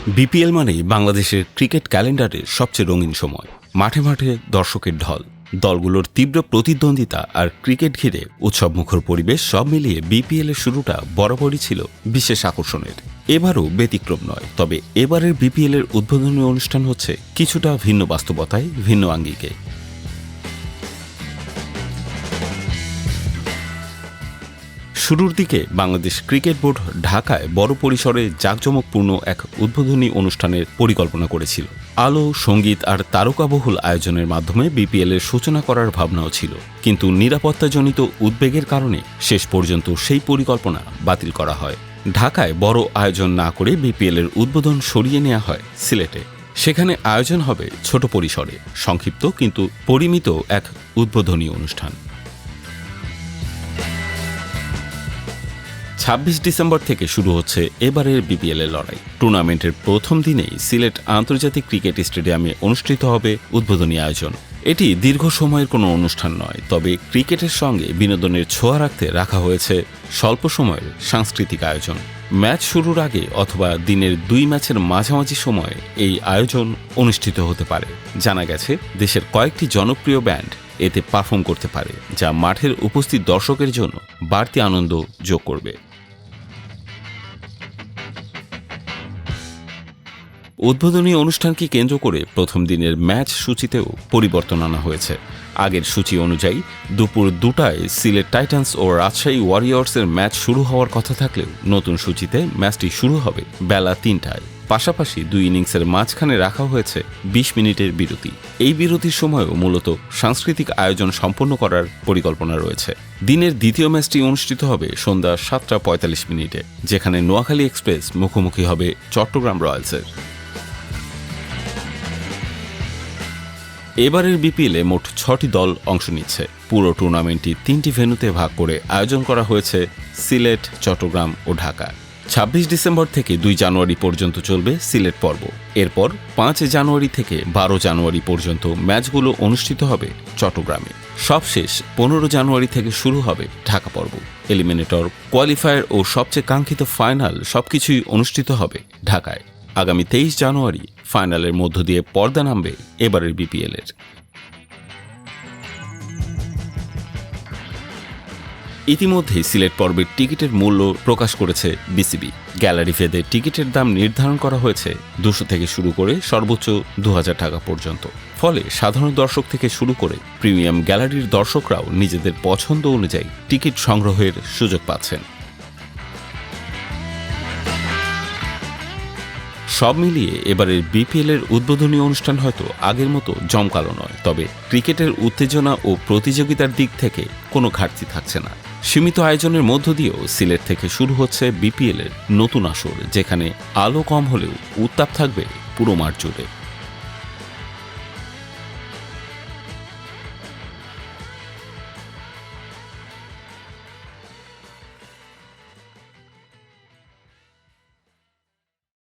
BPL মানেই বাংলাদেশের cricket ক্যালেন্ডারের সবচেয়ে রঙিন সময়। মাঠে মাঠে দর্শকের ঢল, দলগুলোর তীব্র প্রতিদ্বন্দ্বিতা আর ক্রিকেট ঘিরে উৎসবমুখর পরিবেশ সব মিলিয়ে বিপিএল এর শুরুটা বরাবরই ছিল বিশেষ আকর্ষণের। এবারও ব্যতিক্রম নয়, তবে এবারের বিপিএল এর উদ্বোধনী অনুষ্ঠান হচ্ছে কিছুটা ভিন্ন বাস্তবতায়, ভিন্ন আঙ্গিকে। শুরুর দিকে বাংলাদেশ ক্রিকেট বোর্ড ঢাকায় বড় পরিসরে জাঁকজমকপূর্ণ এক উদ্বোধনী অনুষ্ঠানের পরিকল্পনা করেছিল। আলো, সঙ্গীত আর তারকাবহুল আয়োজনের মাধ্যমে বিপিএল এর সূচনা করার ভাবনাও ছিল, কিন্তু নিরাপত্তাজনিত উদ্বেগের কারণে শেষ পর্যন্ত সেই পরিকল্পনা বাতিল করা হয়। ঢাকায় বড় আয়োজন না করে বিপিএল এর উদ্বোধন সরিয়ে নেওয়া হয় সিলেটে। সেখানে আয়োজন হবে ছোট পরিসরে, সংক্ষিপ্ত কিন্তু পরিমিত এক উদ্বোধনী অনুষ্ঠান। ২৬ ডিসেম্বর থেকে শুরু হচ্ছে এবারের বিপিএল এর লড়াই। টুর্নামেন্টের প্রথম দিনেই সিলেট আন্তর্জাতিক ক্রিকেট স্টেডিয়ামে অনুষ্ঠিত হবে উদ্বোধনী আয়োজন। এটি দীর্ঘ সময়ের কোনো অনুষ্ঠান নয়, তবে ক্রিকেটের সঙ্গে বিনোদনের ছোঁয়া রাখতে রাখা হয়েছে স্বল্প সময়ের সাংস্কৃতিক আয়োজন। ম্যাচ শুরুর আগে অথবা দিনের ২ ম্যাচের মাঝামাঝি সময়ে এই আয়োজন অনুষ্ঠিত হতে পারে। জানা গেছে দেশের কয়েকটি জনপ্রিয় ব্যান্ড এতে পারফর্ম করতে পারে, যা মাঠের উপস্থিত দর্শকের জন্য বাড়তি আনন্দ যোগ করবে। উদ্বোধনী অনুষ্ঠানকে কেন্দ্র করে প্রথম দিনের ম্যাচ সূচিতেও পরিবর্তন আনা হয়েছে। আগের সূচি অনুযায়ী দুপুর ২টায় সিলেট টাইটান্স ও রাজশাহী ওয়ারিয়র্সের ম্যাচ শুরু হওয়ার কথা থাকলেও নতুন সূচিতে ম্যাচটি শুরু হবে বেলা ৩টায়। পাশাপাশি ২ ইনিংসের মাঝখানে রাখা হয়েছে ২০ মিনিটের বিরতি। এই বিরতির সময়ও মূলত সাংস্কৃতিক আয়োজন সম্পন্ন করার পরিকল্পনা রয়েছে। দিনের দ্বিতীয় ম্যাচটি অনুষ্ঠিত হবে সন্ধ্যা ৭টা৪৫, যেখানে নোয়াখালী এক্সপ্রেস মুখোমুখি হবে চট্টগ্রাম রয়্যালসের। এবারের বিপিএলে মোট ৬টি দল অংশ নিচ্ছে। পুরো টুর্নামেন্টটি ৩টি ভেন্যুতে ভাগ করে আয়োজন করা হয়েছে সিলেট, চট্টগ্রাম ও ঢাকা। ২৬ ডিসেম্বর থেকে ২ জানুয়ারি পর্যন্ত চলবে সিলেট পর্ব। এরপর ৫ জানুয়ারি থেকে ১২ জানুয়ারি পর্যন্ত ম্যাচগুলো অনুষ্ঠিত হবে চট্টগ্রামে। সবশেষ ১৫ জানুয়ারি থেকে শুরু হবে ঢাকা পর্ব। এলিমিনেটর, কোয়ালিফায়ার ও সবচেয়ে কাঙ্ক্ষিত ফাইনাল সবকিছুই অনুষ্ঠিত হবে ঢাকায়। আগামী ২৩ জানুয়ারি ফাইনালের মধ্য দিয়ে পর্দা নামবে এবারের বিপিএল এর। ইতিমধ্যেই সিলেট পর্বের টিকিটের মূল্য প্রকাশ করেছে বিসিবি। গ্যালারি ফেদের টিকিটের দাম নির্ধারণ করা হয়েছে ২০০ থেকে শুরু করে সর্বোচ্চ ২০০০ টাকা পর্যন্ত। ফলে সাধারণ দর্শক থেকে শুরু করে প্রিমিয়াম গ্যালারির দর্শকরাও নিজেদের পছন্দ অনুযায়ী টিকিট সংগ্রহের সুযোগ পাচ্ছেন। সব মিলিয়ে এবারের বিপিএল এর উদ্বোধনী অনুষ্ঠান হয়তো আগের মতো জমকালো নয়, তবে ক্রিকেটের উত্তেজনা ও প্রতিযোগিতার দিক থেকে কোনো ঘাটতি থাকছে না। সীমিত আয়োজনের মধ্য দিয়েও সিলেট থেকে শুরু হচ্ছে বিপিএল এর নতুন আসর, যেখানে আলো কম হলেও উত্তাপ থাকবে পুরো মাঠ জুড়ে।